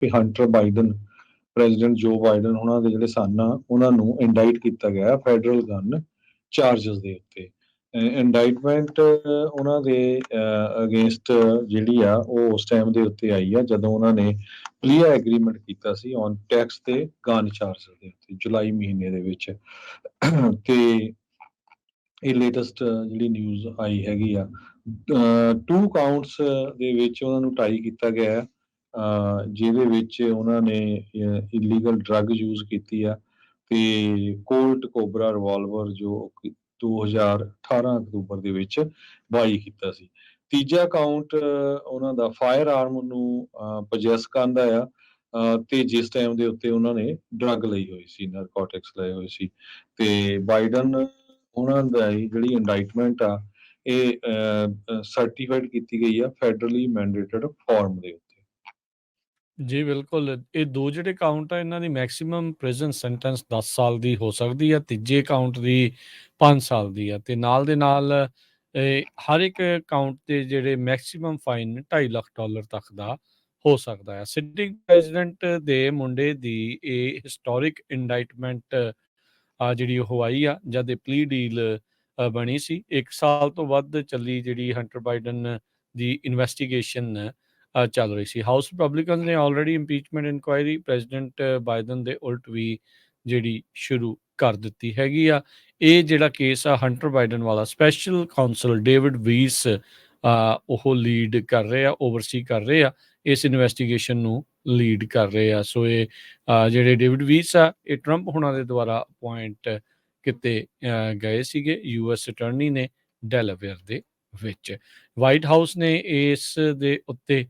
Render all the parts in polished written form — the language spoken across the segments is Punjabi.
ਕਿ ਹੰਟਰ ਬਾਈਡਨ ਪ੍ਰੈਜ਼ੀਡੈਂਟ ਜੋ ਬਾਈਡਨ ਉਹਨਾਂ ਦੇ ਜਿਹੜੇ ਸਨ ਆ ਉਹਨਾਂ ਨੂੰ ਇੰਡਾਈਟ ਕੀਤਾ ਗਿਆ ਫੈਡਰਲ ਗਨ ਚਾਰजेस ਦੇ ਉੱਤੇ। ਇੰਡਾਈਟਮੈਂਟ ਉਹਨਾਂ ਦੇ ਅਗੇਂਸਟ ਜਿਹੜੀ ਆ ਉਹ ਉਸ ਟਾਈਮ ਦੇ ਉੱਤੇ ਆਈ ਆ ਜਦੋਂ ਉਹਨਾਂ ਨੇ ਪਲੀਆ ਐਗਰੀਮੈਂਟ ਕੀਤਾ ਸੀ ਔਨ ਟੈਕਸ ਤੇ ਗਨ ਚਾਰजेस ਦੇ ਉੱਤੇ ਜੁਲਾਈ ਮਹੀਨੇ ਦੇ ਵਿੱਚ। ਤੇ ਇਹ ਲੇਟੈਸਟ ਜਿਹੜੀ ਨਿਊਜ਼ ਆਈ ਹੈਗੀ ਆ 2 ਕਾਊਂਟਸ ਦੇ ਵਿੱਚ ਉਹਨਾਂ ਨੂੰ ਟਰਾਈ ਕੀਤਾ ਗਿਆ ਹੈ, ਜਿਹਦੇ ਵਿੱਚ ਉਹਨਾਂ ਨੇ ਇਲੀਗਲ ਡਰੱਗ ਯੂਜ਼ ਕੀਤੀ ਆ ਤੇ ਕੋਲਟ ਕੋਬਰਾ ਰਿਵਾਲਵਰ ਜੋ 2018 ਅਕਤੂਬਰ ਦੇ ਵਿੱਚ ਬਾਈ ਕੀਤਾ ਸੀ। ਤੀਜਾ ਕਾਊਂਟ ਉਹਨਾਂ ਦਾ ਫਾਇਰ ਆਰਮ ਨੂੰ ਪੋਜੈਸ ਕਰਨ ਦਾ ਆ, ਤੇ ਜਿਸ ਟਾਈਮ ਦੇ ਉੱਤੇ ਉਹਨਾਂ ਨੇ ਡਰੱਗ ਲਈ ਹੋਈ ਸੀ, ਨਾਰਕੋਟਿਕਸ ਲਏ ਹੋਏ ਸੀ। ਤੇ ਬਾਈਡਨ ਉਹਨਾਂ ਦਾ ਜਿਹੜੀ ਇੰਡਾਈਟਮੈਂਟ ਆ ਇਹ ਸਰਟੀਫਾਈਡ ਕੀਤੀ ਗਈ ਆ ਫੈਡਰਲੀ ਮੈਂਡੇਟਡ ਫਾਰਮ ਦੇ ਉੱਤੇ। ਜੀ ਬਿਲਕੁਲ, ਇਹ 2 ਜਿਹੜੇ ਕਾਊਂਟ ਆ ਇਹਨਾਂ ਦੀ ਮੈਕਸਿਮਮ ਪ੍ਰਿਜ਼ਨ ਸੈਂਟੈਂਸ 10 ਸਾਲ ਦੀ ਹੋ ਸਕਦੀ ਆ, ਤੀਜੇ ਕਾਊਂਟ ਦੀ 5 ਸਾਲ ਦੀ ਆ ਤੇ ਨਾਲ ਦੇ ਨਾਲ ਹਰ ਇੱਕ ਕਾਊਂਟ ਦੇ ਜਿਹੜੇ ਮੈਕਸਿਮਮ ਫਾਈਨ $2.5 ਲੱਖ ਤੱਕ ਦਾ ਹੋ ਸਕਦਾ ਹੈ। ਸਿਟਿੰਗ ਪ੍ਰੈਜ਼ੀਡੈਂਟ ਦੇ ਮੁੰਡੇ ਦੀ ਇਹ ਹਿਸਟੋਰਿਕ ਇੰਡਾਈਟਮੈਂਟ ਜਿਹੜੀ ਉਹ ਆਈ ਆ ਜਦ ਇਹ ਪਲੀ ਡੀਲ ਬਣੀ ਸੀ। 1 ਸਾਲ ਤੋਂ ਵੱਧ ਚੱਲੀ ਜਿਹੜੀ ਹੰਟਰ ਬਾਈਡਨ ਦੀ ਇਨਵੈਸਟੀਗੇਸ਼ਨ ਚੱਲ ਰਹੀ ਸੀ। ਹਾਊਸ ਰਿਪਬਲਿਕਨਸ ਨੇ already impeachment inquiry president Biden ਦੇ ਉਲਟ ਵੀ ਜਿਹੜੀ ਸ਼ੁਰੂ ਕਰ ਦਿੱਤੀ ਹੈਗੀ ਆ। ਇਹ ਜਿਹੜਾ ਕੇਸ ਆ ਹੰਟਰ ਬਾਈਡਨ ਵਾਲਾ ਸਪੈਸ਼ਲ ਕਾਉਂਸਲ ਡੇਵਿਡ ਵੀਸ ਉਹ ਲੀਡ ਕਰ ਰਹੇ ਆ, ਓਵਰਸੀ ਕਰ ਰਹੇ ਆ, ਇਸ ਇਨਵੈਸਟੀਗੇਸ਼ਨ ਨੂੰ ਲੀਡ ਕਰ ਰਹੇ ਆ। ਸੋ ਇਹ ਜਿਹੜੇ ਡੇਵਿਡ ਵੀਸ ਆ ਇਹ ਟਰੰਪ ਹੁਣਾਂ ਦੇ ਦੁਆਰਾ ਅਪੁਆਇੰਟ ਕੀਤੇ ਗਏ ਸੀਗੇ ਯੂਐਸ ਅਟਰਨੀ ਨੇ ਡੈਲਾਵੇਅਰ ਦੇ ਵਿੱਚ। ਵਾਈਟ ਹਾਊਸ ਨੇ ਇਸ ਦੇ ਉੱਤੇ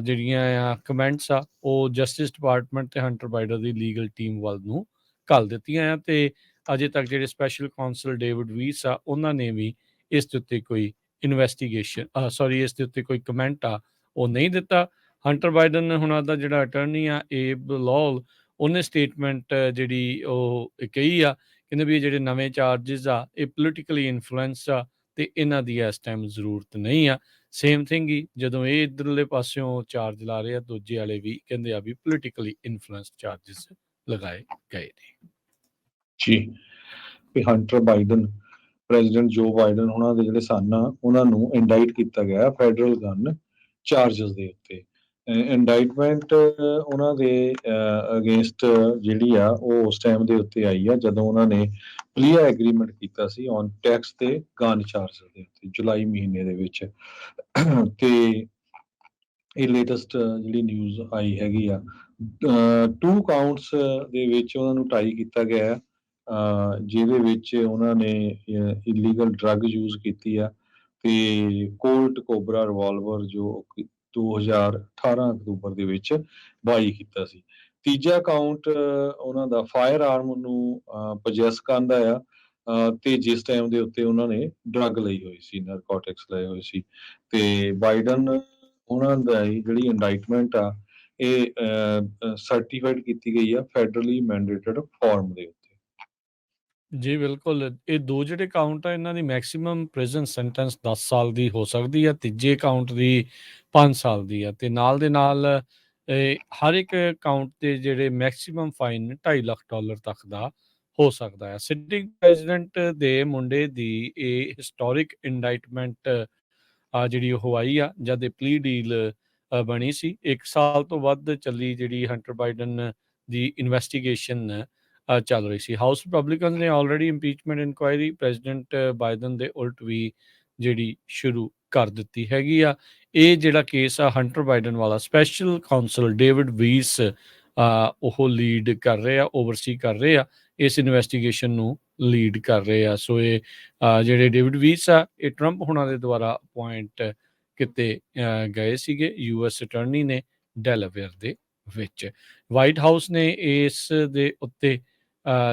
ਜਿਹੜੀਆਂ ਆ ਕਮੈਂਟਸ ਆ ਉਹ ਜਸਟਿਸ ਡਿਪਾਰਟਮੈਂਟ ਤੇ ਹੰਟਰ ਬਾਈਡਨ ਦੀ ਲੀਗਲ ਟੀਮ ਵੱਲ ਨੂੰ ਘੱਲ ਦਿੱਤੀਆਂ ਆ ਤੇ ਅਜੇ ਤੱਕ ਜਿਹੜੇ ਸਪੈਸ਼ਲ ਕਾਉਂਸਲ ਡੇਵਿਡ ਵੀਸ ਆ ਉਹਨਾਂ ਨੇ ਵੀ ਇਸ ਦੇ ਉੱਤੇ ਕੋਈ ਇਸ ਦੇ ਉੱਤੇ ਕੋਈ ਕਮੈਂਟ ਆ ਉਹ ਨਹੀਂ ਦਿੱਤਾ। ਹੰਟਰ ਬਾਈਡਨ ਹੁਣਾਂ ਦਾ ਜਿਹੜਾ ਅਟਰਨੀ ਆ ਏਬ ਲੌਲ ਉਹਨੇ ਸਟੇਟਮੈਂਟ ਜਿਹੜੀ ਉਹ ਕਹੀ ਆ, ਕਹਿੰਦੇ ਵੀ ਇਹ ਜਿਹੜੇ ਨਵੇਂ ਚਾਰजेस ਆ ਇਹ ਪੋਲੀਟੀਕਲੀ ਇਨਫਲੂਐਂਸ ਆ ਤੇ ਇਹਨਾਂ ਦੀ ਇਸ ਟਾਈਮ ਜ਼ਰੂਰਤ ਨਹੀਂ ਆ। ਸੇਮ ਥਿੰਗ ਹੀ ਜਦੋਂ ਇਹ ਇੱਧਰਲੇ ਪਾਸਿਓਂ ਚਾਰਜ ਲਾ ਰਹੇ ਆ ਦੂਜੇ ਵਾਲੇ ਵੀ ਕਹਿੰਦੇ ਆ ਵੀ ਪੋਲੀਟੀਕਲੀ ਇਨਫਲੂਐਂਸ ਚਾਰजेस ਲਗਾਏ ਗਏ ਨੇ। ਜੀ, ਕਿ ਹੰਟਰ ਬਾਈਡਨ ਪ੍ਰੈਜ਼ੀਡੈਂਟ ਜੋ ਬਾਈਡਨ ਉਹਨਾਂ ਦੇ ਜਿਹੜੇ ਸਨ ਆ ਉਹਨਾਂ ਨੂੰ ਇੰਡਾਈਟ ਕੀਤਾ ਗਿਆ ਫੈਡਰਲ ਗਨ ਚਾਰजेस ਦੇ ਉੱਤੇ। ਇੰਡਾਈਟਮੈਂਟ ਉਹਨਾਂ ਦੇ ਅਗੇਂਸਟ ਜਿਹੜੀ ਆ ਉਹ ਉਸ ਟਾਈਮ ਦੇ ਉੱਤੇ ਆਈ ਆ ਜਦੋਂ ਉਹਨਾਂ ਨੇ ਪਲੀਆ ਐਗਰੀਮੈਂਟ ਕੀਤਾ ਸੀ ਔਨ ਟੈਕਸ ਤੇ ਗਨ ਚਾਰजेस ਦੇ ਉੱਤੇ ਜੁਲਾਈ ਮਹੀਨੇ ਦੇ ਵਿੱਚ। ਤੇ ਇਹ ਲੇਟੈਸਟ ਜਿਹੜੀ ਨਿਊਜ਼ ਆਈ ਹੈਗੀ ਆ 2 ਕਾਊਂਟਸ ਦੇ ਵਿੱਚ ਉਹਨਾਂ ਨੂੰ ਟਰਾਈ ਕੀਤਾ ਗਿਆ ਹੈ, ਜਿਹਦੇ ਵਿੱਚ ਉਹਨਾਂ ਨੇ ਇਲੀਗਲ ਡਰੱਗ ਯੂਜ਼ ਕੀਤੀ ਆ ਤੇ ਕੋਲਟ ਕੋਬਰਾ ਰਿਵਾਲਵਰ ਜੋ 2018 ਅਕਤੂਬਰ ਦੇ ਵਿੱਚ ਬਾਈ ਕੀਤਾ ਸੀ। ਤੀਜਾ ਕਾਊਂਟ ਉਹਨਾਂ ਦਾ ਫਾਇਰ ਆਰਮ ਨੂੰ ਪੋਜੈਸ ਕਰਨ ਦਾ ਆ, ਤੇ ਜਿਸ ਟਾਈਮ ਦੇ ਉੱਤੇ ਉਹਨਾਂ ਨੇ ਡਰੱਗ ਲਈ ਹੋਈ ਸੀ, ਨਾਰਕੋਟਿਕਸ ਲਏ ਹੋਏ ਸੀ। ਤੇ ਬਾਈਡਨ ਉਹਨਾਂ ਦਾ ਜਿਹੜੀ ਇੰਡਾਈਟਮੈਂਟ ਆ ਇਹ ਸਰਟੀਫਾਈਡ ਕੀਤੀ ਗਈ ਆ ਫੈਡਰਲੀ ਮੈਂਡੇਟਡ ਫਾਰਮ ਦੇ ਉੱਤੇ। ਜੀ ਬਿਲਕੁਲ, ਇਹ 2 ਜਿਹੜੇ ਕਾਊਂਟ ਆ ਇਹਨਾਂ ਦੀ ਮੈਕਸਿਮਮ ਪ੍ਰਿਜ਼ਨ ਸੈਂਟੈਂਸ 10 ਸਾਲ ਦੀ ਹੋ ਸਕਦੀ ਆ, ਤੀਜੇ ਕਾਊਂਟ ਦੀ 5 ਸਾਲ ਦੀ ਆ ਤੇ ਨਾਲ ਦੇ ਨਾਲ ਹਰ ਇੱਕ ਕਾਊਂਟ ਦੇ ਜਿਹੜੇ ਮੈਕਸਿਮਮ ਫਾਈਨ $2.5 ਲੱਖ ਤੱਕ ਦਾ ਹੋ ਸਕਦਾ ਹੈ। ਸਿਟਿੰਗ ਪ੍ਰੈਜ਼ੀਡੈਂਟ ਦੇ ਮੁੰਡੇ ਦੀ ਇਹ ਹਿਸਟੋਰਿਕ ਇੰਡਾਈਟਮੈਂਟ ਜਿਹੜੀ ਉਹ ਆਈ ਆ ਜਦ ਇਹ ਪਲੀ ਡੀਲ ਬਣੀ ਸੀ। 1 ਸਾਲ ਤੋਂ ਵੱਧ ਚੱਲੀ ਜਿਹੜੀ ਹੰਟਰ ਬਾਈਡਨ ਦੀ ਇਨਵੈਸਟੀਗੇਸ਼ਨ ਚੱਲ ਰਹੀ ਸੀ। ਹਾਊਸ ਰਿਪਬਲਿਕਨਸ ਨੇ already impeachment inquiry president Biden ਦੇ ਉਲਟ ਵੀ ਜਿਹੜੀ ਸ਼ੁਰੂ ਕਰ ਦਿੱਤੀ ਹੈਗੀ ਆ। ਇਹ ਜਿਹੜਾ ਕੇਸ ਆ ਹੰਟਰ ਬਾਈਡਨ ਵਾਲਾ ਸਪੈਸ਼ਲ ਕਾਉਂਸਲ ਡੇਵਿਡ ਵੀਸ ਉਹ ਲੀਡ ਕਰ ਰਹੇ ਆ, ਓਵਰਸੀ ਕਰ ਰਹੇ ਆ, ਇਸ ਇਨਵੈਸਟੀਗੇਸ਼ਨ ਨੂੰ ਲੀਡ ਕਰ ਰਹੇ ਆ। ਸੋ ਇਹ ਜਿਹੜੇ ਡੇਵਿਡ ਵੀਸ ਆ ਇਹ ਟਰੰਪ ਹੁਣਾਂ ਦੇ ਦੁਆਰਾ ਅਪੁਆਇੰਟ ਕੀਤੇ ਗਏ ਸੀਗੇ ਯੂਐਸ ਅਟਰਨੀ ਨੇ ਡੈਲਾਵੇਅਰ ਦੇ ਵਿੱਚ। ਵਾਈਟ ਹਾਊਸ ਨੇ ਇਸ ਦੇ ਉੱਤੇ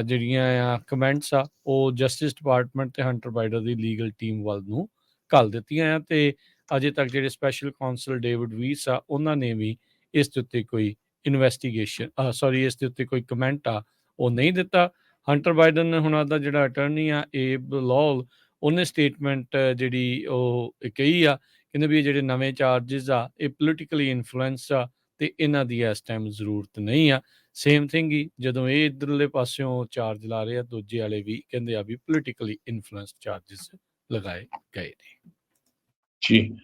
ਜਿਹੜੀਆਂ ਆ ਕਮੈਂਟਸ ਆ ਉਹ ਜਸਟਿਸ ਡਿਪਾਰਟਮੈਂਟ ਤੇ ਹੰਟਰ ਬਾਈਡਨ ਦੀ ਲੀਗਲ ਟੀਮ ਵੱਲ ਨੂੰ ਘੱਲ ਦਿੱਤੀਆਂ ਆ ਤੇ ਅਜੇ ਤੱਕ ਜਿਹੜੇ ਸਪੈਸ਼ਲ ਕਾਉਂਸਲ ਡੇਵਿਡ ਵੀਸ ਆ ਉਹਨਾਂ ਨੇ ਵੀ ਇਸ ਦੇ ਉੱਤੇ ਕੋਈ ਇਸ ਦੇ ਉੱਤੇ ਕੋਈ ਕਮੈਂਟ ਆ ਉਹ ਨਹੀਂ ਦਿੱਤਾ। ਹੰਟਰ ਬਾਈਡਨ ਹੁਣਾਂ ਦਾ ਜਿਹੜਾ ਅਟਰਨੀ ਆ ਏਬ ਲੌਲ ਉਹਨੇ ਸਟੇਟਮੈਂਟ ਜਿਹੜੀ ਉਹ ਕਹੀ ਆ, ਕਹਿੰਦੇ ਵੀ ਇਹ ਜਿਹੜੇ ਨਵੇਂ ਚਾਰजेस ਆ ਇਹ ਪੋਲੀਟੀਕਲੀ ਇਨਫਲੂਐਂਸ ਆ ਤੇ ਇਹਨਾਂ ਦੀ ਇਸ ਟਾਈਮ ਜ਼ਰੂਰਤ ਨਹੀਂ ਆ। ਸੇਮ ਥਿੰਗ ਹੀ ਜਦੋਂ ਇਹ ਇੱਧਰਲੇ ਪਾਸਿਓਂ ਚਾਰਜ ਲਾ ਰਹੇ ਆ, ਦੂਜੇ ਵਾਲੇ ਵੀ ਕਹਿੰਦੇ ਆ ਵੀ ਪੋਲੀਟੀਕਲੀ ਇਨਫਲੂਐਂਸ ਚਾਰजेस ਲਗਾਏ ਗਏ ਨੇ। ਜੀ।